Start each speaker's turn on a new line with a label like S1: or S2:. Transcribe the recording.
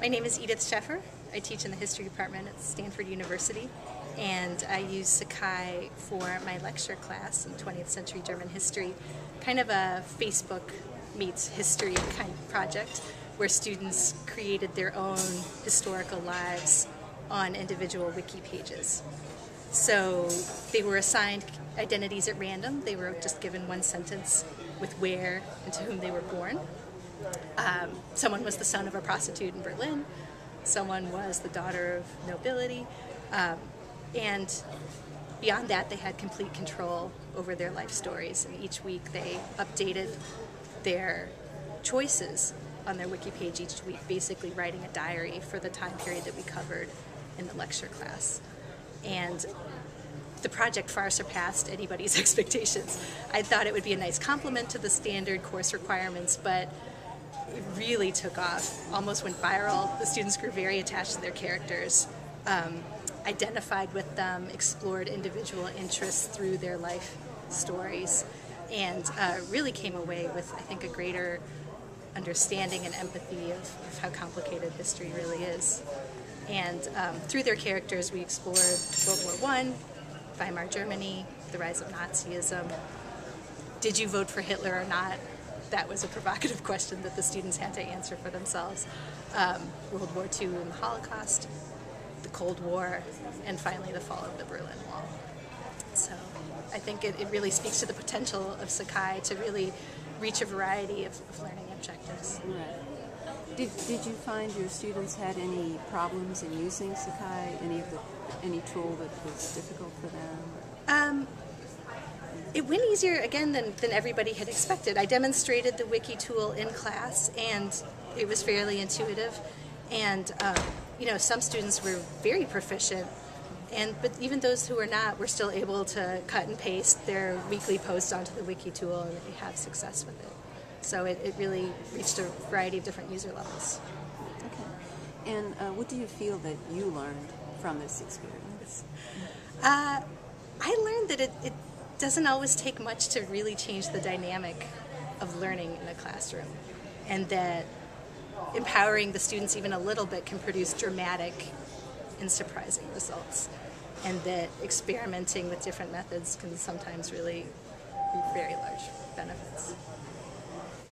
S1: My name is Edith Sheffer. I teach in the history department at Stanford University, and I use Sakai for my lecture class in 20th century German history, kind of a Facebook meets history kind of project where students created their own historical lives on individual wiki pages. So they were assigned identities at random. They were just given one sentence with where and to whom they were born. Someone was the son of a prostitute in Berlin. Someone was the daughter of nobility. And beyond that, they had complete control over their life stories. And each week they updated their choices on their wiki page each week, basically writing a diary for the time period that we covered in the lecture class. And the project far surpassed anybody's expectations. I thought it would be a nice complement to the standard course requirements, but it really took off, almost went viral. The students grew very attached to their characters, identified with them, explored individual interests through their life stories, and really came away with, I think, a greater understanding and empathy of how complicated history really is. And through their characters, we explored World War I, Weimar Germany, the rise of Nazism. Did you vote for Hitler or not? That was a provocative question that the students had to answer for themselves. World War II and the Holocaust, the Cold War, and finally the fall of the Berlin Wall. So I think it really speaks to the potential of Sakai to really reach a variety of learning objectives.
S2: Right. Did you find your students had any problems in using Sakai? Any tool that was difficult for them?
S1: It went easier, again, than everybody had expected. I demonstrated the wiki tool in class, and it was fairly intuitive. And some students were very proficient, but even those who were not were still able to cut and paste their weekly posts onto the wiki tool and have success with it. So it really reached a variety of different user levels.
S2: Okay. And what do you feel that you learned from this experience?
S1: I learned that it doesn't always take much to really change the dynamic of learning in a classroom, and that empowering the students even a little bit can produce dramatic and surprising results, and that experimenting with different methods can sometimes really be very large benefits.